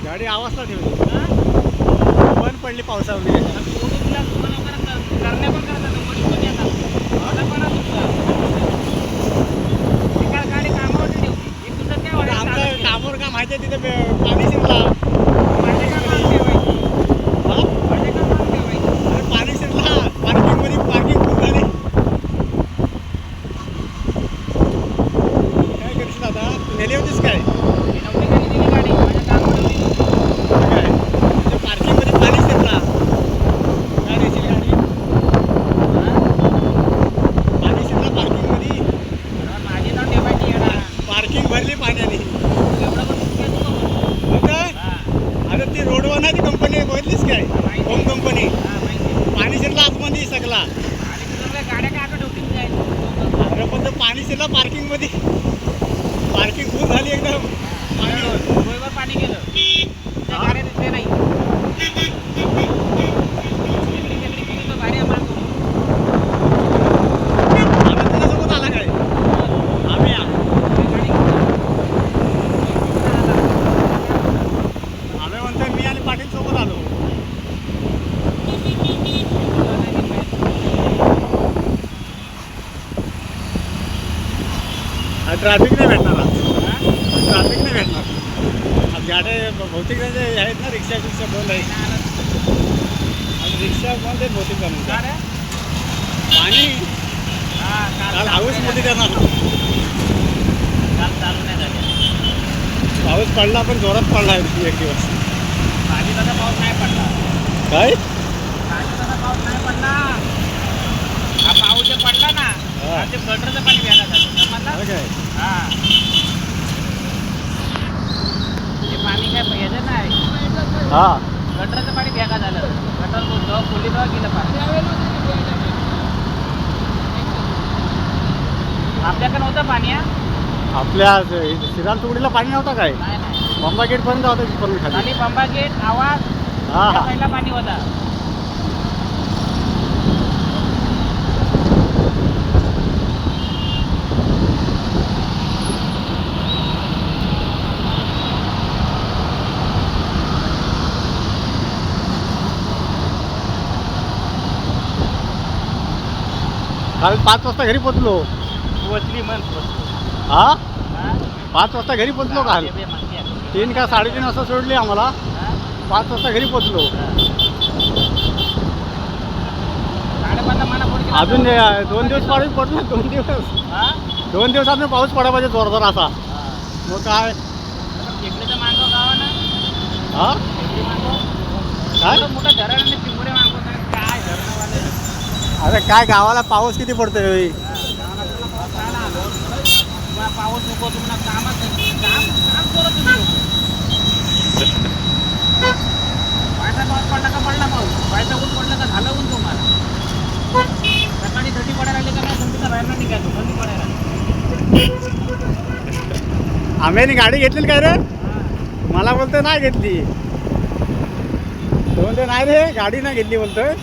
गाडी आवाजला ठेवली बंद पडली पावसामध्ये. आमचं कामावर का माहिती आहे तिथे पाणी शिरला. पाणी शिरला पार्किंगमध्ये पार्किंग फुल झाली. काय करशील आता तू नेली होतीस काय पार्किंगमध्ये पाणी शिरला. काय देशील गाडी पाणी शिरला पार्किंगमध्ये. पार्किंग भरली पाण्याने. अरे ती रोडवर नाही ती कंपनी बघितलीस काय होम कंपनी. पाणी शिरला आतमध्ये सगळा. अरे पण पाणी शिरला पार्किंग मध्ये. पार्किंग फुल झाली एकदम. पाणी गेलं नाही. सोबत आला काय आम्ही म्हणतो मी आणि पाटील सोबत आलो. ट्रॅफिक नाही भेटणार आज. ट्रॅफिक नाही भेटणार आज. गाड्या बहुतेक आहेत ना रिक्षा बंद आहे. आज रिक्षा बंद आहेत बहुतेक जण. पाणी काल हाऊस मध्ये देणार. पाऊस पडला पण जोरात पडला एक दिवस. पाऊस नाही पडला काय पाऊस नाही पडला. हा पाऊस जे पडला ना ते गटरचं पाणी व्यायला झालं काय. ते पाणी काय पाहिजे नाही. हा गटरचं पाणी भेगा झालं. गटर खोलीजवळ गेलं पाणी. आपल्याकडे नव्हतं पाणी. आपल्या श्रीराम तुकडीला पाणी नव्हतं काय. नाही बंबा गेट पर्यंत होतं पण खाली बंबा गेट आवाज हा त्या साईडला पाणी होता. काल 5 वाजता घरी पोचलो. पोचली मन हा 5 वाजता घरी पोचलो. काल 3 का 3:30 वाजता सोडली आम्हाला. 5 वाजता घरी पोचलो. अजून 2 दिवस पाऊस पडला. 2 दिवस अजून पाऊस पडा पाहिजे जोरदार असा. मग काय हा काय मोठं धरण आणि पिंपरे मागवत काय धरणवाले. अरे काय गावाला पाऊस किती पडतोय. पाऊस नको तुम्हाला कामच काम काम करत तुम्ही लोक. व्हायचा पाऊस पडला का पडला पाऊस. व्हायचा ऊन पडलं का झालं ऊन तुम्हाला. सकाळी थंडी पडायला लागली का नाही थंडीचा बाहेर निघायचो. थंडी पडायला आम्ही गाडी घेतली काय रे. मला बोलतोय नाही घेतली. बोलतोय नाही रे गाडी नाही घेतली बोलतोय.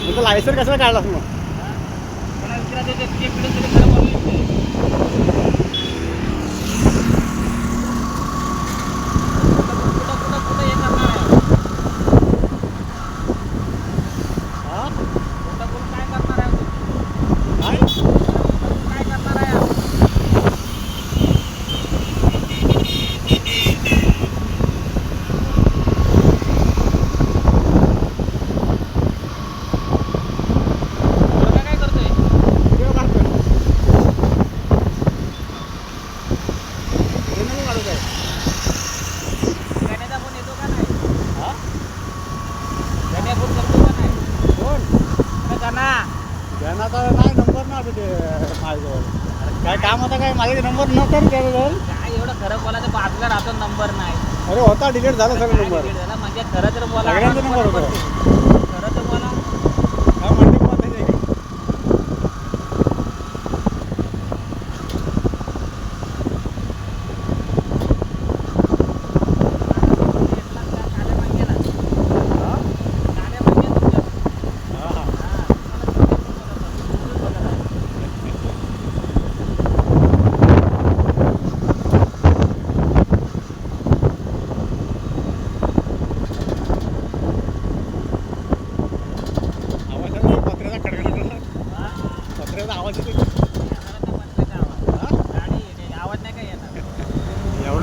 तुमचं लायसन कसं काढलास मग. मला विचारायचं ते पिढी तरी खरं बोलले. कुठं हे करणार आहे. हा कुठं काय करणार आहे. काय काय करणार आहे. ज्ञानाचा नाही नंबर ना ते माझ्याजवळ. काय काम होता काय माझ्याकडे नंबर नव्हता त्याजवळ. काय एवढं खरं बोलायचं बाजूला राहतो नंबर नाही. अरे होता डिलीट झाला सगळं नंबर. म्हणजे खरं तर बोला सगळ्यांचा नंबर होता. खरं तर बोला काय म्हणते मग त्याचे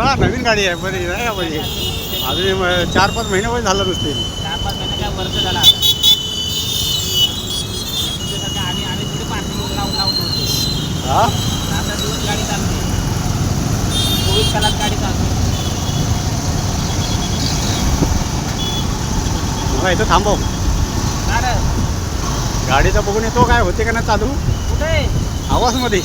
हा नवीन गाडी आहे बरी नाही का बरी अजून 4-5 महिने पण झालं नसतील. 4-5 महिने काय वर्ष झाला आता तुमच्यासारखे आम्ही थोडी पार्किंग लावून होतो हा 7 दिवस गाडी चालते 24 तासात गाडी चालते मला इथं थांबव काय रे? गाडीचं बघून येतो काय होते का नाही चालू कुठे आवाजमध्ये